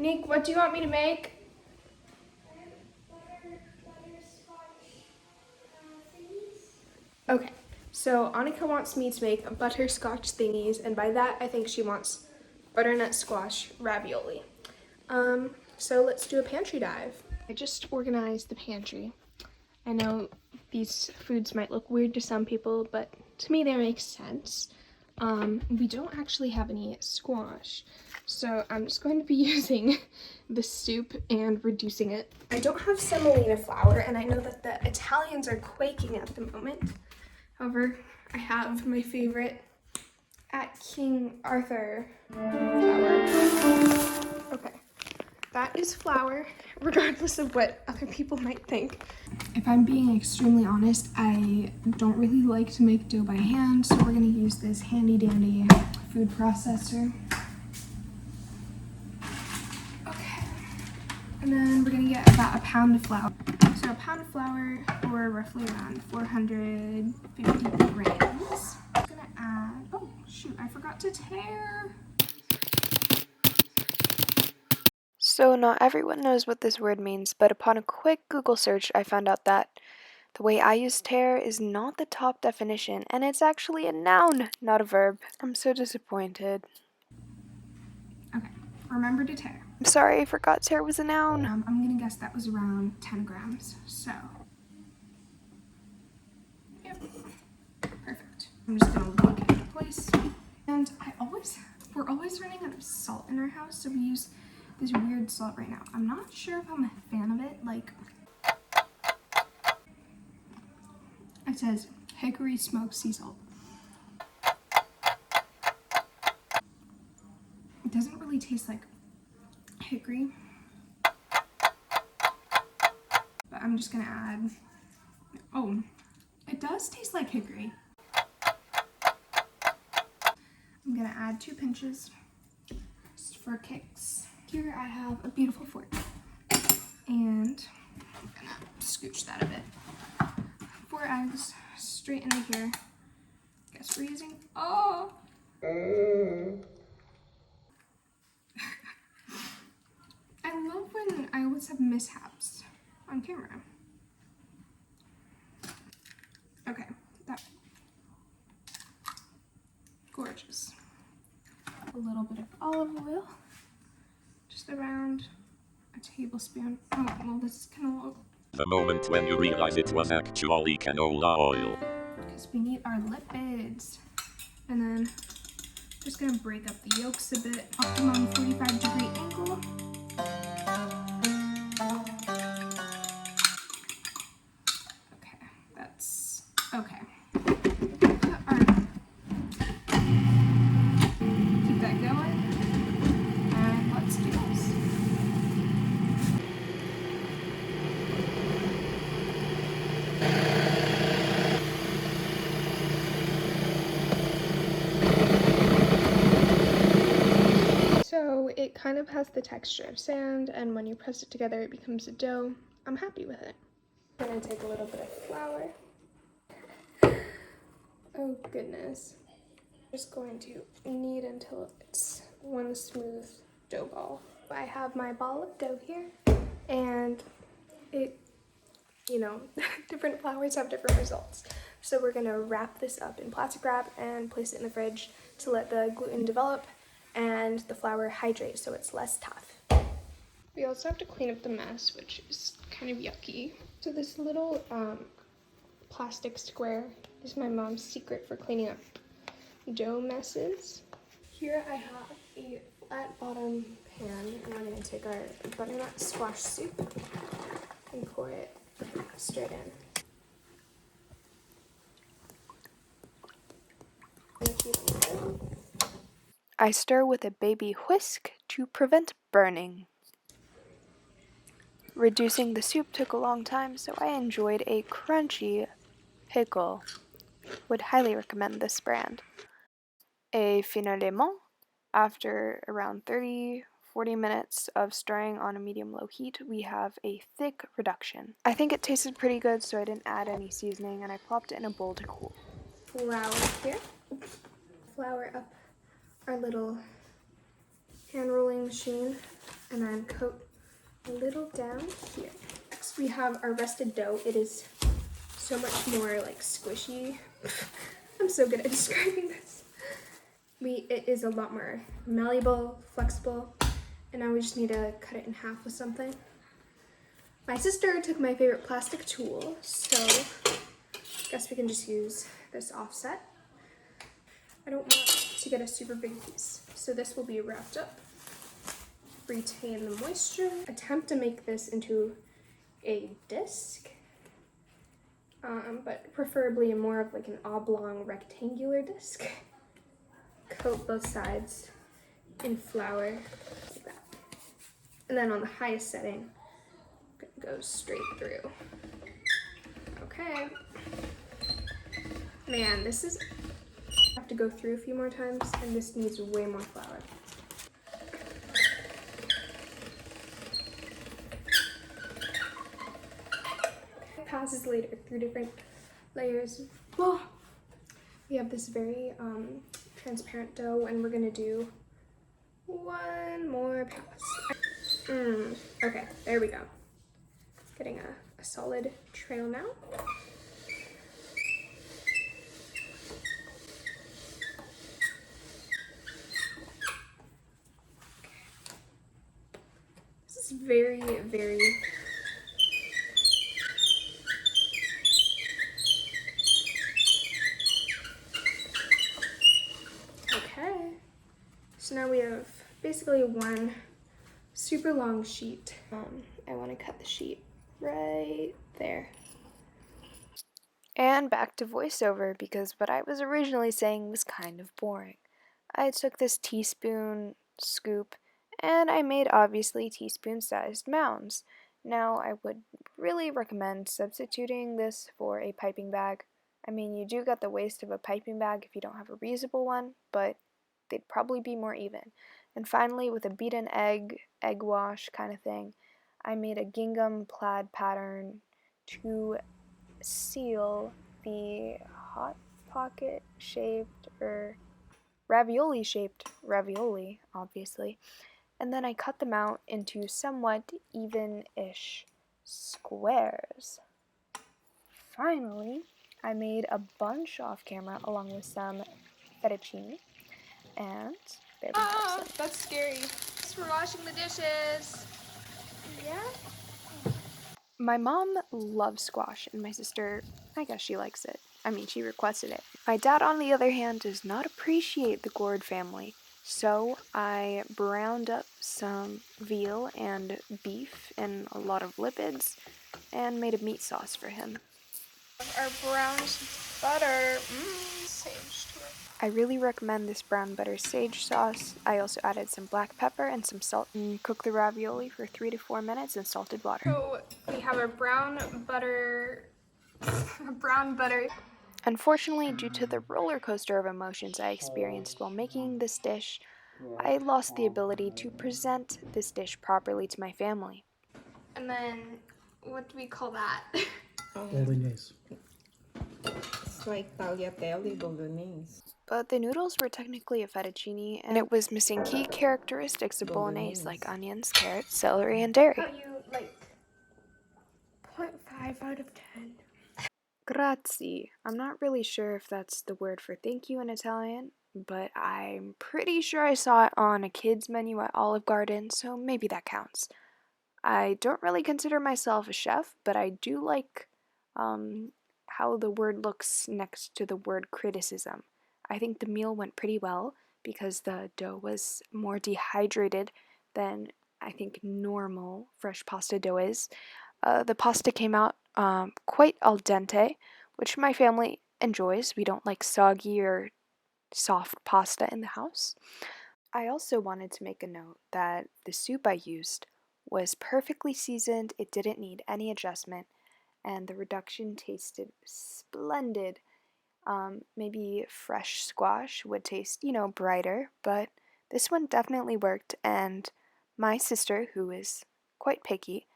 Nick, what do you want me to make? Okay, so Annika wants me to make butterscotch thingies, and by that I think she wants butternut squash ravioli. So let's do a pantry dive. I just organized the pantry. I know these foods might look weird to some people, but to me they make sense. We don't actually have any squash, so I'm just going to be using the soup and reducing it. I don't have semolina flour, and I know that the Italians are quaking at the moment. However, I have my favorite at King Arthur flour. Okay, that is flour, regardless of what other people might think. If I'm being extremely honest, I don't really like to make dough by hand, so we're gonna use this handy dandy food processor. Okay, and then we're gonna get about a pound of flour. So a pound of flour, or roughly around 450 grams. I'm gonna add, oh shoot, I forgot to tare. So not everyone knows what this word means, but upon a quick Google search, I found out that the way I use tear is not the top definition, and it's actually a noun, not a verb. I'm so disappointed. Okay, remember to tare. I'm sorry, I forgot tear was a noun. I'm gonna guess that was around 10 grams, so. Yep, perfect. I'm just gonna lock it into place. And we're always running out of salt in our house, so we use this weird salt right now. I'm not sure if I'm a fan of it, like, it says hickory smoked sea salt. It doesn't really taste like hickory, but I'm just gonna add, oh, it does taste like hickory. I'm gonna add 2 pinches just for kicks. Here I have a beautiful fork, and I'm gonna scooch that a bit. 4 eggs straight into here. Guess we're using, oh! I love when I always have mishaps on camera. Okay, that, gorgeous. A little bit of olive oil, just around a tablespoon. Oh, well, this is kind of low. The moment when you realize it was actually canola oil. Because we need our lipids. And then just gonna break up the yolks a bit. Optimum 45-degree angle. Okay, that's okay. Alright. Keep that going. And let's do this. So it kind of has the texture of sand, and when you press it together it becomes a dough. I'm happy with it. I'm gonna take a little bit of flour. Oh goodness. Just going to knead until it's one smooth dough ball. I have my ball of dough here, and it, you know, different flours have different results. So we're gonna wrap this up in plastic wrap and place it in the fridge to let the gluten develop and the flour hydrate so it's less tough. We also have to clean up the mess, which is kind of yucky. So this little plastic square is my mom's secret for cleaning up dough messes. Here I have a flat bottom pan, and we're gonna take our butternut squash soup and pour it straight in. I stir with a baby whisk to prevent burning. Reducing the soup took a long time, so I enjoyed a crunchy pickle. Would highly recommend this brand. Et finalement, after around 30-40 minutes of stirring on a medium-low heat, we have a thick reduction. I think it tasted pretty good, so I didn't add any seasoning, and I plopped it in a bowl to cool. Flour here. Flour up our little hand rolling machine. and then coat a little down here. Next we have our rested dough. It is so much more like squishy. I'm so good at describing this. It is a lot more malleable, flexible, and now we just need to cut it in half with something. My sister took my favorite plastic tool, so I guess we can just use this offset. I don't want to get a super big piece, so this will be wrapped up. Retain the moisture. Attempt to make this into a disc, but preferably more of like an oblong rectangular disc. Coat both sides in flour like that, and then on the highest setting, go straight through. Okay. Man, this is, I have to go through a few more times, and this needs way more flour. Passes later through different layers. Oh, we have this very transparent dough, and we're gonna do one more pass. Okay, there we go. Getting a solid trail now. This is very, very okay. So now we have basically one super long sheet. I want to cut the sheet right there. And back to voiceover, because what I was originally saying was kind of boring. I took this teaspoon scoop and I made obviously teaspoon-sized mounds. Now I would really recommend substituting this for a piping bag. I mean, you do get the waste of a piping bag if you don't have a reusable one, but they'd probably be more even. And finally, with a beaten egg wash kind of thing, I made a gingham plaid pattern to seal the hot pocket shaped or ravioli shaped ravioli, obviously, and then I cut them out into somewhat even-ish squares. Finally, I made a bunch off camera along with some fettuccine, and there we have some. That's scary. Thanks for washing the dishes. Yeah? My mom loves squash, and my sister, I guess she likes it. I mean, she requested it. My dad, on the other hand, does not appreciate the gourd family, so I browned up some veal and beef and a lot of lipids, and made a meat sauce for him. Our browned butter, sage to it. I really recommend this brown butter sage sauce. I also added some black pepper and some salt, and cooked the ravioli for 3 to 4 minutes in salted water. So we have our brown butter. Unfortunately, due to the roller coaster of emotions I experienced while making this dish, I lost the ability to present this dish properly to my family. And then, what do we call that? Bolognese. It's like tagliatelle bolognese. But the noodles were technically a fettuccine, and it was missing key characteristics of bolognese like onions, carrots, celery, and dairy. How you like 0.5 out of 10. Grazie. I'm not really sure if that's the word for thank you in Italian, but I'm pretty sure I saw it on a kid's menu at Olive Garden, so maybe that counts. I don't really consider myself a chef, but I do like how the word looks next to the word criticism. I think the meal went pretty well because the dough was more dehydrated than I think normal fresh pasta dough is. The pasta came out quite al dente, which my family enjoys. We don't like soggy or soft pasta in the house. I also wanted to make a note that the soup I used was perfectly seasoned, it didn't need any adjustment, and the reduction tasted splendid. Maybe fresh squash would taste, brighter, but this one definitely worked, and my sister, who is quite picky,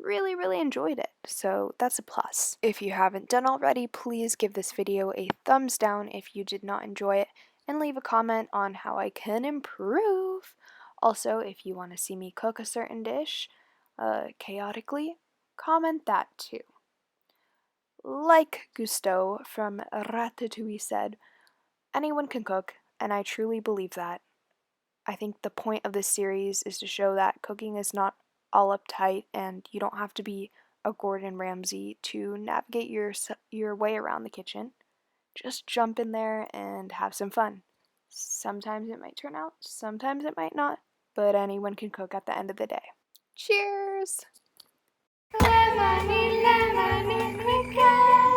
really enjoyed it, so that's a plus. If you haven't done already, please give this video a thumbs down if you did not enjoy it, and leave a comment on how I can improve. Also, if you want to see me cook a certain dish chaotically, comment that too. Like Gusteau from Ratatouille said, anyone can cook, and I truly believe that. I think the point of this series is to show that cooking is not all uptight and you don't have to be a Gordon Ramsay to navigate your way around the kitchen. Just jump in there and have some fun. Sometimes it might turn out, sometimes it might not, but anyone can cook at the end of the day. Cheers! Lemony, lemony, cricket.